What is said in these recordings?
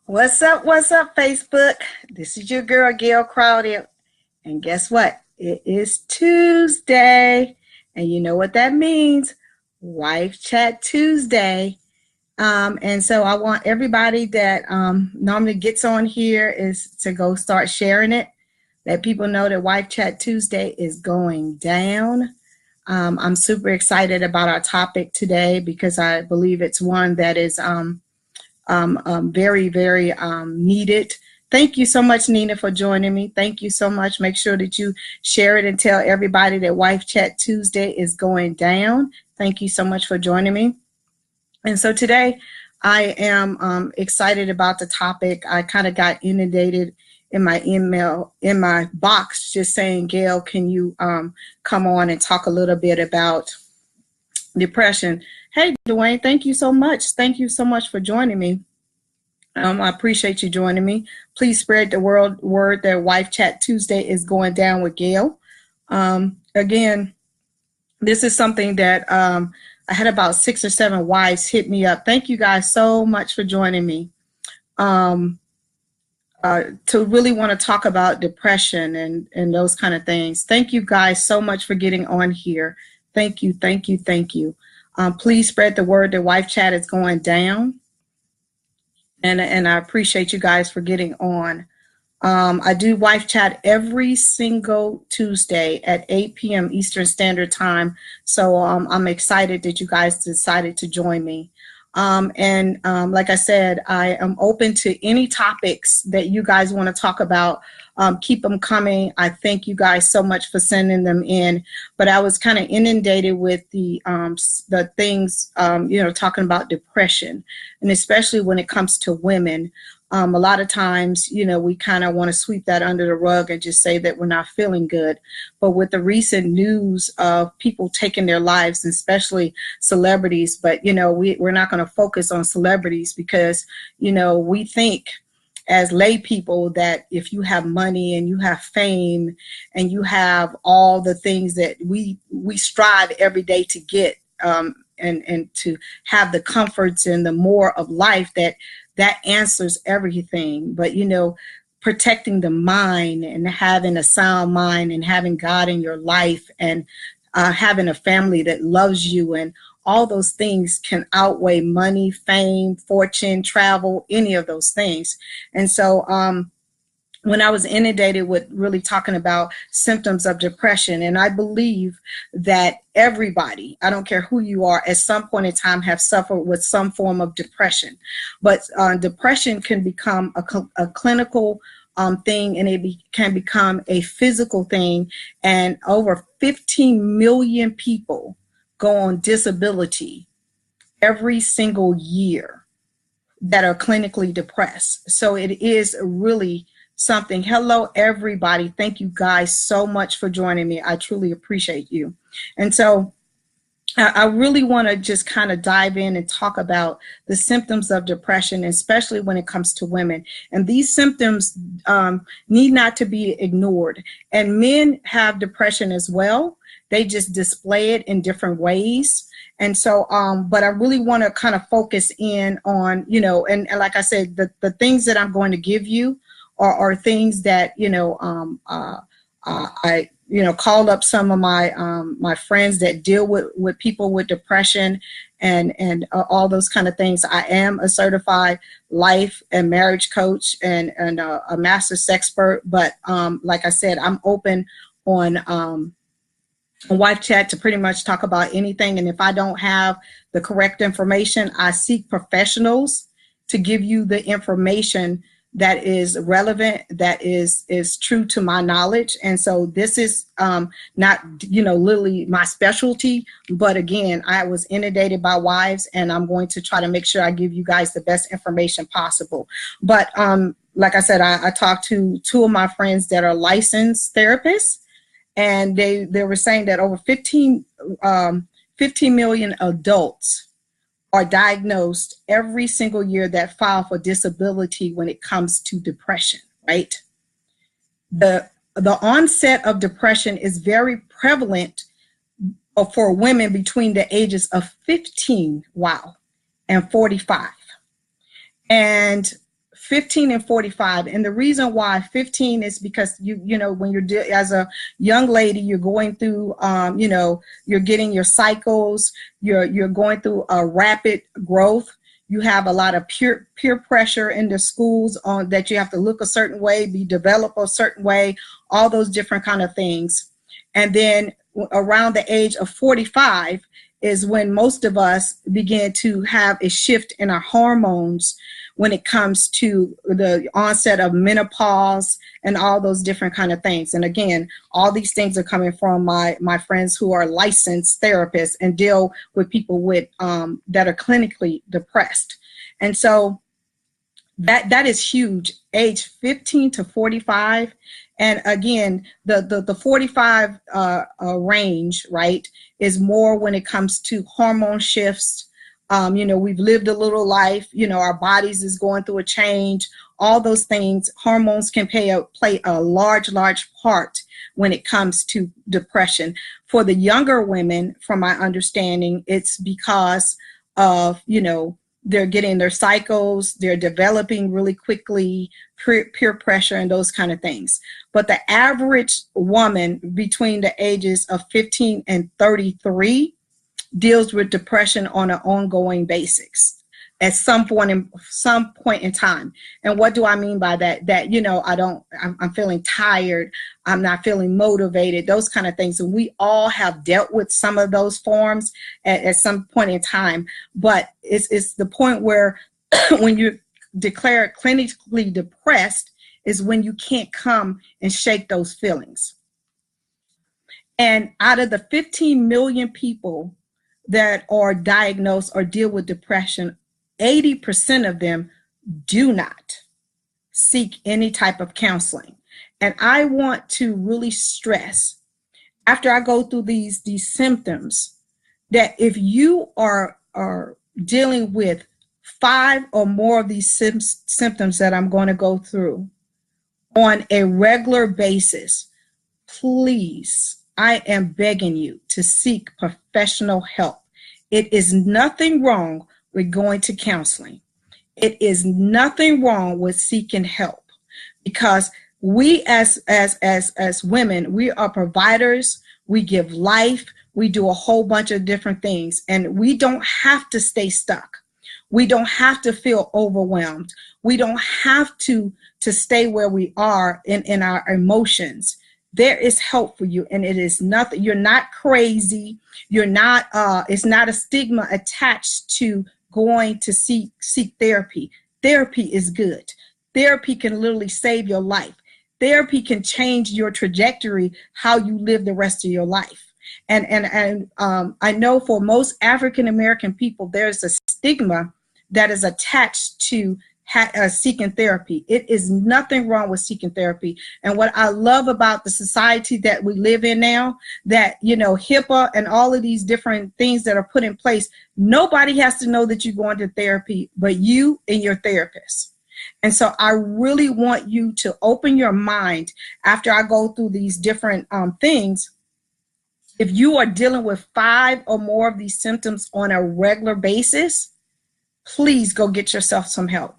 What's up, Facebook? This is your girl, Gail Crowder. And guess what? It is Tuesday. And you know what that means? Wife Chat Tuesday. And so I want everybody that normally gets on here is to go start sharing it. Let people know that Wife Chat Tuesday is going down. I'm super excited about our topic today because I believe it's one that is very, very needed. Thank you so much, Nina, for joining me. Thank you so much. Make sure that you share it and tell everybody that Wife Chat Tuesday is going down. Thank you so much for joining me. And so today I am excited about the topic. I kind of got inundated in my email, in my box, just saying, Gail, can you come on and talk a little bit about depression? Hey, Dwayne, thank you so much. Thank you so much for joining me. I appreciate you joining me. Please spread the word that Wife Chat Tuesday is going down with Gail. Again, this is something that I had about 6 or 7 wives hit me up. Thank you guys so much for joining me. To really want to talk about depression and those kind of things. Thank you guys so much for getting on here. Thank you, thank you, thank you. Please spread the word that Wife Chat is going down. And I appreciate you guys for getting on. I do Wife Chat every single Tuesday at 8 p.m. Eastern Standard Time. So I'm excited that you guys decided to join me. Like I said, I am open to any topics that you guys want to talk about. Keep them coming. I thank you guys so much for sending them in. But I was kind of inundated with the things, talking about depression, and especially when it comes to women. A lot of times, we kind of want to sweep that under the rug and just say that we're not feeling good. But with the recent news of people taking their lives, and especially celebrities, but, we're not going to focus on celebrities because, we think as lay people that if you have money and you have fame and you have all the things that we strive every day to get and to have the comforts and the more of life, that answers everything. But, protecting the mind and having a sound mind and having God in your life and having a family that loves you and all those things can outweigh money, fame, fortune, travel, any of those things. And so when I was inundated with really talking about symptoms of depression, and I believe that everybody, I don't care who you are, at some point in time have suffered with some form of depression. But depression can become a clinical thing, and it can become a physical thing. And over 15 million people go on disability every single year that are clinically depressed. So it is really something. Hello, everybody. Thank you guys so much for joining me. I truly appreciate you. And so I really want to just kind of dive in and talk about the symptoms of depression, especially when it comes to women. And these symptoms need not to be ignored. And men have depression as well. They just display it in different ways. And so, but I really want to kind of focus in on, and like I said, the things that I'm going to give you are things that, I called up some of my friends that deal with people with depression and all those kind of things. I am a certified life and marriage coach and a master sexpert. But like I said, I'm open on Wife Chat to pretty much talk about anything. And if I don't have the correct information, I seek professionals to give you the information that is relevant, that is true to my knowledge. And so this is not, literally my specialty, but again, I was inundated by wives, and I'm going to try to make sure I give you guys the best information possible. But like I said, I talked to 2 of my friends that are licensed therapists, and they were saying that over 15 million adults are diagnosed every single year that file for disability when it comes to depression, right? The onset of depression is very prevalent for women between the ages of 15, and 45. And 15 and 45. And the reason why 15 is because you know, when you're as a young lady, you're going through, you know, you're getting your cycles, you're going through a rapid growth. You have a lot of peer pressure in the schools on that you have to look a certain way, be developed a certain way, all those different kind of things. And then around the age of 45 is when most of us begin to have a shift in our hormones when it comes to the onset of menopause and all those different kind of things. And again, all these things are coming from my friends who are licensed therapists and deal with people with that are clinically depressed. And so that is huge, age 15 to 45. And again, the 45 range, right, is more when it comes to hormone shifts. You know, we've lived a little life, you know, our bodies is going through a change, all those things. Hormones can play a large part when it comes to depression. For the younger women, from my understanding, it's because of, you know, they're getting their cycles, they're developing really quickly, peer pressure and those kind of things. But the average woman between the ages of 15 and 33 deals with depression on an ongoing basis at some point in time. And what do I mean by that? That, you know, I'm feeling tired, I'm not feeling motivated, those kind of things. And we all have dealt with some of those forms at some point in time. But it's the point where when you declare clinically depressed is when you can't come and shake those feelings. And out of the 15 million people that are diagnosed or deal with depression, 80% of them do not seek any type of counseling. And I want to really stress, after I go through these symptoms, that if you are dealing with 5 or more of these symptoms that I'm going to go through on a regular basis, please, I am begging you to seek professional help. It is nothing wrong with going to counseling. It is nothing wrong with seeking help, because we as women, we are providers. We give life. We do a whole bunch of different things, and we don't have to stay stuck. We don't have to feel overwhelmed. We don't have to stay where we are in our emotions. There is help for you, and it is nothing. You're not crazy. You're not. It's not a stigma attached to going to seek therapy. Therapy is good. Therapy can literally save your life. Therapy can change your trajectory, how you live the rest of your life. And I know for most African American people, there's a stigma that is attached to seeking therapy. It is nothing wrong with seeking therapy. And what I love about the society that we live in now, that, you know, HIPAA and all of these different things that are put in place, nobody has to know that you're going to therapy but you and your therapist. And so I really want you to open your mind after I go through these different things. If you are dealing with 5 or more of these symptoms on a regular basis, please go get yourself some help.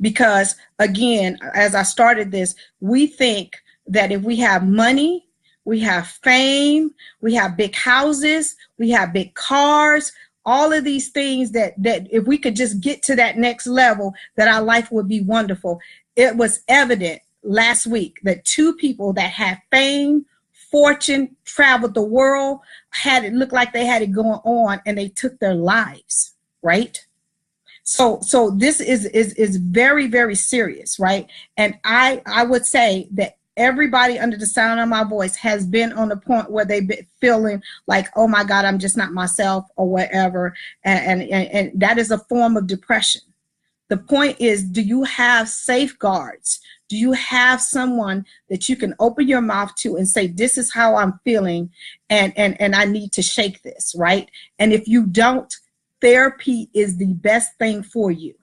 Because again, as I started this, we think that if we have money, we have fame, we have big houses, we have big cars, all of these things that if we could just get to that next level, that our life would be wonderful. It was evident last week that 2 people that had fame, fortune, traveled the world, had it look like they had it going on, and they took their lives, right? So this is very, very serious, right? And I would say that everybody under the sound of my voice has been on the point where they've been feeling like, oh my God, I'm just not myself or whatever. And that is a form of depression. The point is, do you have safeguards? Do you have someone that you can open your mouth to and say, this is how I'm feeling, and I need to shake this, right? And if you don't, therapy is the best thing for you.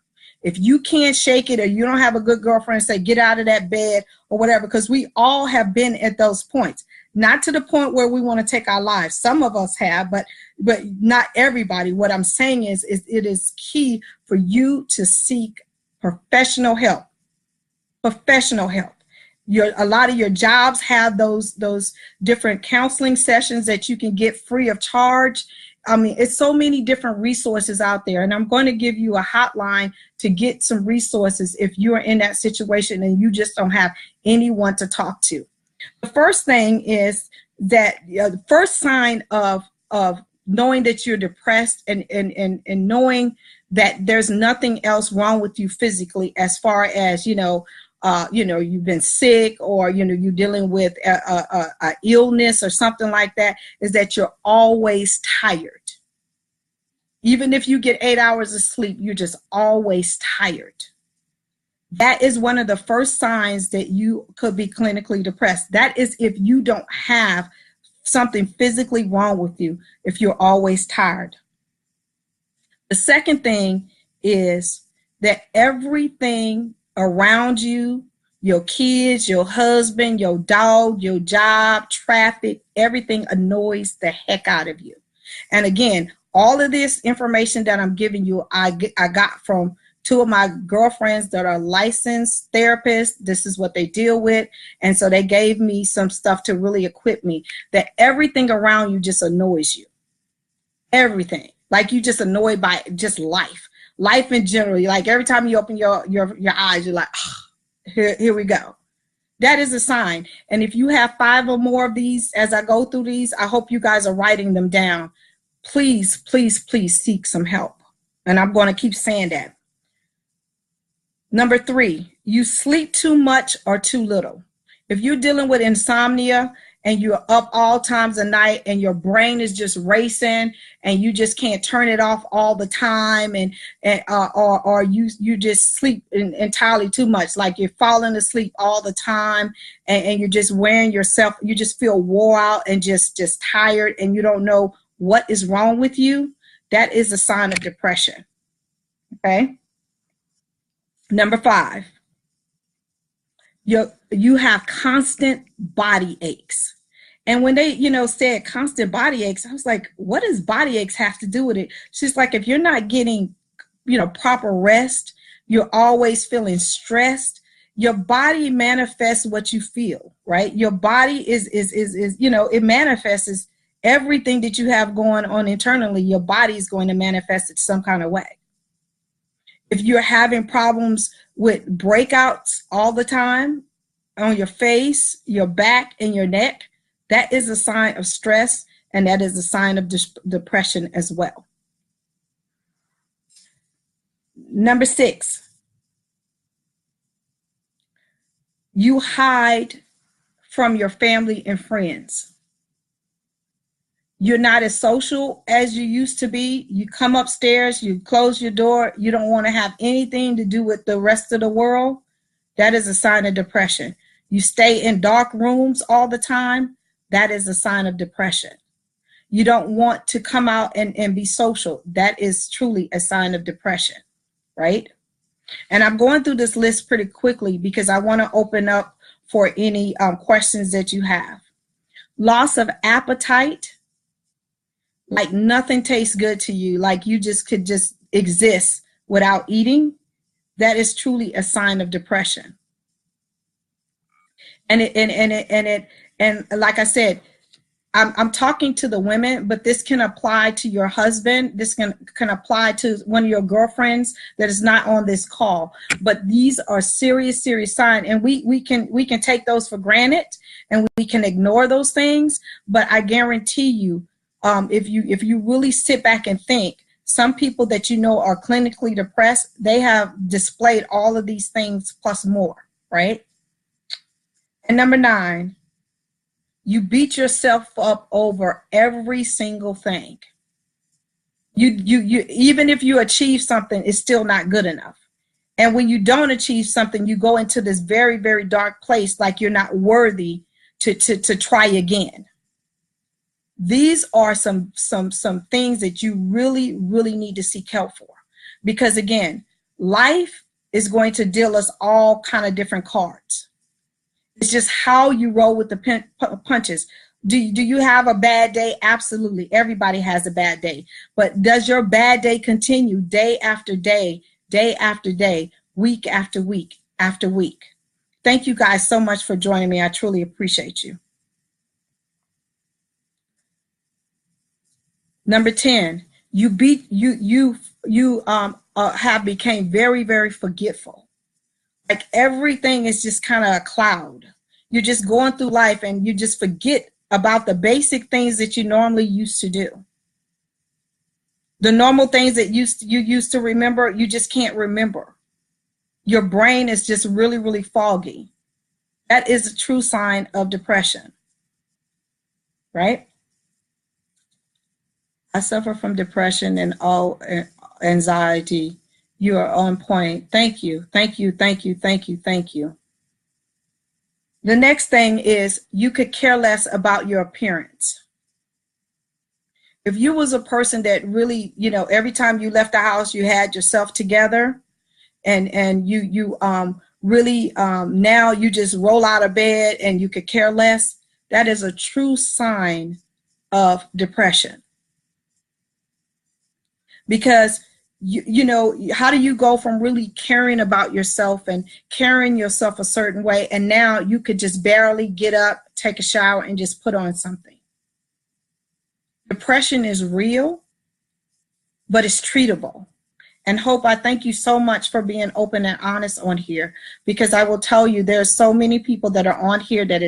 If you can't shake it, or you don't have a good girlfriend, say, get out of that bed or whatever, because we all have been at those points. Not to the point where we want to take our lives. Some of us have, but not everybody. What I'm saying is it is key for you to seek professional help. Professional help. A lot of your jobs have those different counseling sessions that you can get free of charge. I mean, it's so many different resources out there, and I'm going to give you a hotline to get some resources if you're in that situation and you just don't have anyone to talk to. The first thing is that the first sign of knowing that you're depressed and knowing that there's nothing else wrong with you physically, as far as you've been sick, or you're dealing with a illness or something like that, is that you're always tired. Even if you get 8 hours of sleep, you're just always tired. That is one of the first signs that you could be clinically depressed. That is if you don't have something physically wrong with you, if you're always tired. The second thing is that everything around you, your kids, your husband, your dog, your job, traffic, everything annoys the heck out of you. And again, all of this information that I'm giving you, I got from two of my girlfriends that are licensed therapists. This is what they deal with. And so they gave me some stuff to really equip me, that everything around you just annoys you. Everything. Like you just annoyed by just life. Life in general. Like every time you open your eyes, you're like, oh, here we go. That is a sign. And if you have 5 or more of these, as I go through these, I hope you guys are writing them down. Please, please, please seek some help. And I'm going to keep saying that. Number 3, you sleep too much or too little. If you're dealing with insomnia and you're up all times of night and your brain is just racing and you just can't turn it off all the time, or you just sleep entirely too much, like you're falling asleep all the time and you're just wearing yourself, you just feel wore out and just tired and you don't know what is wrong with you, that is a sign of depression. Okay. Number 5, you have constant body aches. And when they, said constant body aches, I was like, what does body aches have to do with it? She's like, if you're not getting, proper rest, you're always feeling stressed, your body manifests what you feel, right? Your body is it manifests everything that you have going on internally. Your body is going to manifest it some kind of way. If you're having problems with breakouts all the time on your face, your back, and your neck, that is a sign of stress, and that is a sign of depression as well. Number 6, you hide from your family and friends. You're not as social as you used to be. You come upstairs, you close your door, you don't want to have anything to do with the rest of the world. That is a sign of depression. You stay in dark rooms all the time. That is a sign of depression. You don't want to come out and be social. That is truly a sign of depression, right? And I'm going through this list pretty quickly because I want to open up for any questions that you have. Loss of appetite. Like nothing tastes good to you, like you just could just exist without eating, that is truly a sign of depression. And like I said, I'm talking to the women, but this can apply to your husband. This can apply to one of your girlfriends that is not on this call. But these are serious signs, and we can take those for granted and we can ignore those things. But I guarantee you, if you really sit back and think, some people that are clinically depressed, they have displayed all of these things plus more, right? And number 9, you beat yourself up over every single thing. You even if you achieve something, it's still not good enough. And when you don't achieve something, you go into this very, very dark place, like you're not worthy to try again. These are some things that you really, really need to seek help for. Because again, life is going to deal us all kind of different cards. It's just how you roll with the punches. Do you have a bad day? Absolutely. Everybody has a bad day. But does your bad day continue day after day, day after day, week after week after week? Thank you guys so much for joining me. I truly appreciate you. Number 10, you have became very, very forgetful. Like everything is just kind of a cloud. You're just going through life and you just forget about the basic things that you normally used to do. The normal things that you used to remember, you just can't remember. Your brain is just really, really foggy. That is a true sign of depression, right? I suffer from depression and all anxiety. You are on point. Thank you. Thank you. Thank you. Thank you. Thank you. The next thing is you could care less about your appearance. If you was a person that really, every time you left the house, you had yourself together and you really now you just roll out of bed and you could care less, that is a true sign of depression. Because how do you go from really caring about yourself and carrying yourself a certain way, and now you could just barely get up, take a shower, and just put on something? Depression is real, but it's treatable. And Hope, I thank you so much for being open and honest on here, because I will tell you there's so many people that are on here that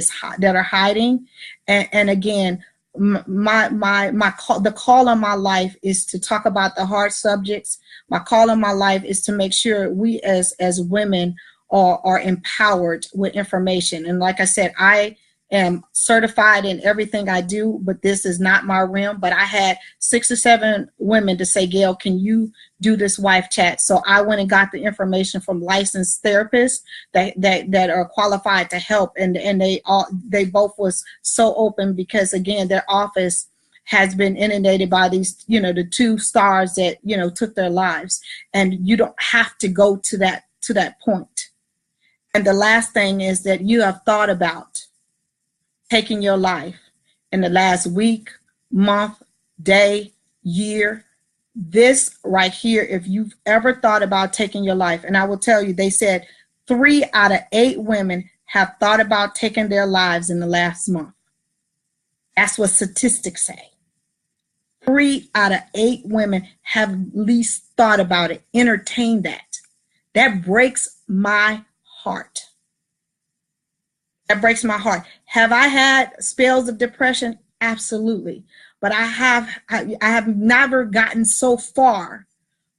are hiding, and again, the call on my life is to talk about the hard subjects. My call on my life is to make sure we as women are empowered with information. And like I said, I am certified in everything I do, but this is not my realm. But I had 6 or 7 women to say, Gail, can you do this wife chat? So I went and got the information from licensed therapists that are qualified to help, and they both was so open, because again, their office has been inundated by these, the 2 stars that took their lives, and you don't have to go to that point. And the last thing is that you have thought about taking your life in the last week, month, day, year. This right here, if you've ever thought about taking your life, and I will tell you, they said 3 out of 8 women have thought about taking their lives in the last month. That's what statistics say. 3 out of 8 women have at least thought about it, entertained that. That breaks my heart. That breaks my heart. Have I had spells of depression? Absolutely. But I have never gotten so far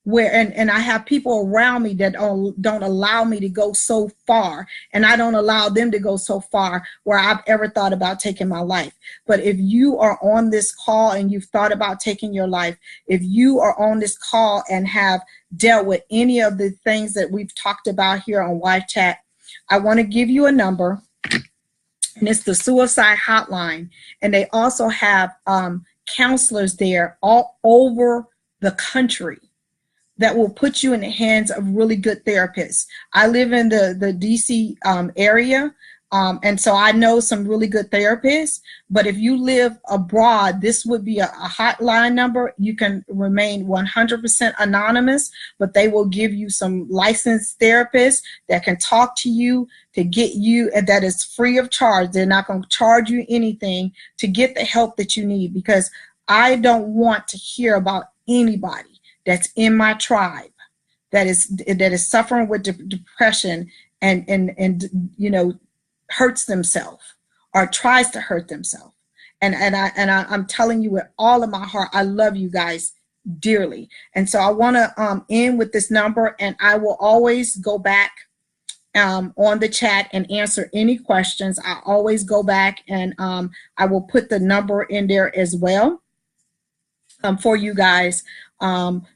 where, and I have people around me that don't allow me to go so far, and I don't allow them to go so far where I've ever thought about taking my life. But if you are on this call and you've thought about taking your life, if you are on this call and have dealt with any of the things that we've talked about here on Wife Chat, I want to give you a number. And it's the suicide hotline. And they also have counselors there all over the country that will put you in the hands of really good therapists. I live in the DC area, and so I know some really good therapists. But if you live abroad, this would be a hotline number. You can remain 100% anonymous, but they will give you some licensed therapists that can talk to you, to get you, and that is free of charge. They're not going to charge you anything to get the help that you need, because I don't want to hear about anybody that's in my tribe that is suffering with depression and hurts themselves or tries to hurt themselves. And I'm telling you with all of my heart, I love you guys dearly. And so I want to end with this number, and I will always go back on the chat and answer any questions. I always go back, and I will put the number in there as well for you guys,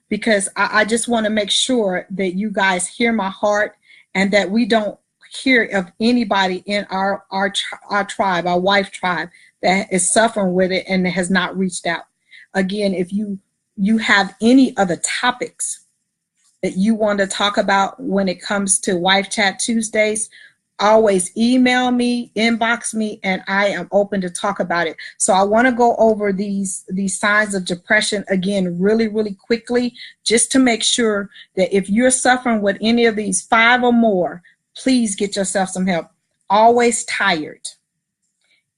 because I just want to make sure that you guys hear my heart, and that we don't hear of anybody in our tribe, our wife tribe, that is suffering with it and has not reached out. Again, if you have any other topics that you want to talk about when it comes to Wife Chat Tuesdays, always email me, inbox me, and I am open to talk about it. So I want to go over these signs of depression again really, really quickly, just to make sure that if you're suffering with any of these 5 or more, please get yourself some help. always tired.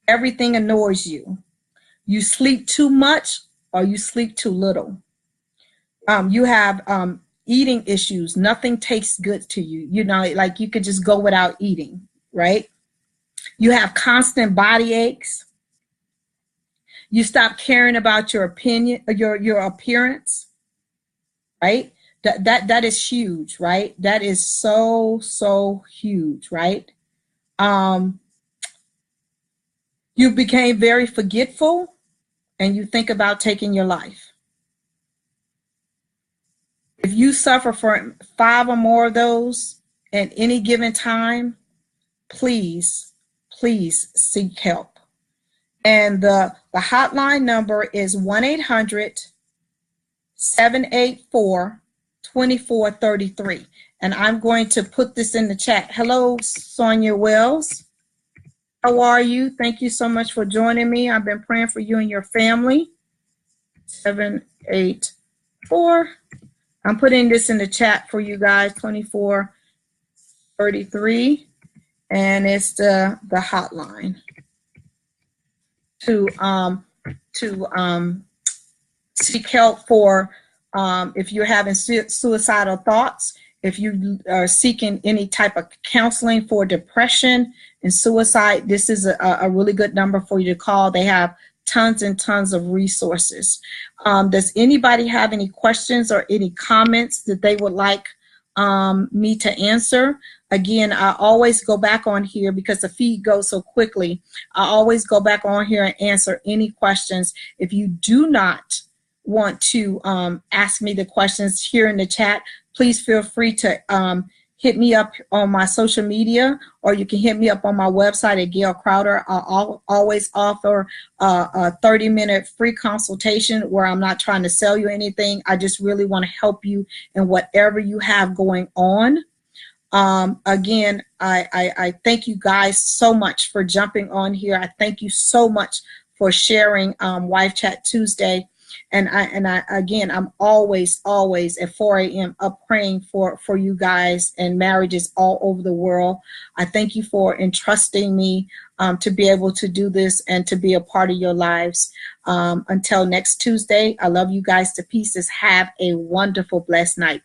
Everything annoys you. You sleep too much or you sleep too little. You have eating issues. Nothing tastes good to you. You know, like you could just go without eating, right? You have constant body aches. You stop caring about your opinion, your appearance, right? That is huge, right? That is so huge, right? You became very forgetful and you think about taking your life. If you suffer from 5 or more of those at any given time, please seek help. And the hotline number is 1-800-784-2433. And I'm going to put this in the chat. Hello, Sonia Wells. How are you? Thank you so much for joining me. I've been praying for you and your family. 784. I'm putting this in the chat for you guys, 2433. And it's the hotline to seek help for if you're having suicidal thoughts, if you are seeking any type of counseling for depression and suicide. This is a really good number for you to call. They have tons and tons of resources. Does anybody have any questions or any comments that they would like me to answer? Again, I always go back on here because the feed goes so quickly. I always go back on here and answer any questions. If you do not want to ask me the questions here in the chat, please feel free to hit me up on my social media, or you can hit me up on my website at Gail Crowder. I'll always offer a 30-minute free consultation where I'm not trying to sell you anything. I just really want to help you in whatever you have going on. Again, I thank you guys so much for jumping on here. I thank you so much for sharing Wife Chat Tuesday. And again, I'm always at 4 a.m. up praying for you guys and marriages all over the world. I thank you for entrusting me to be able to do this and to be a part of your lives. Until next Tuesday, I love you guys to pieces. Have a wonderful, blessed night.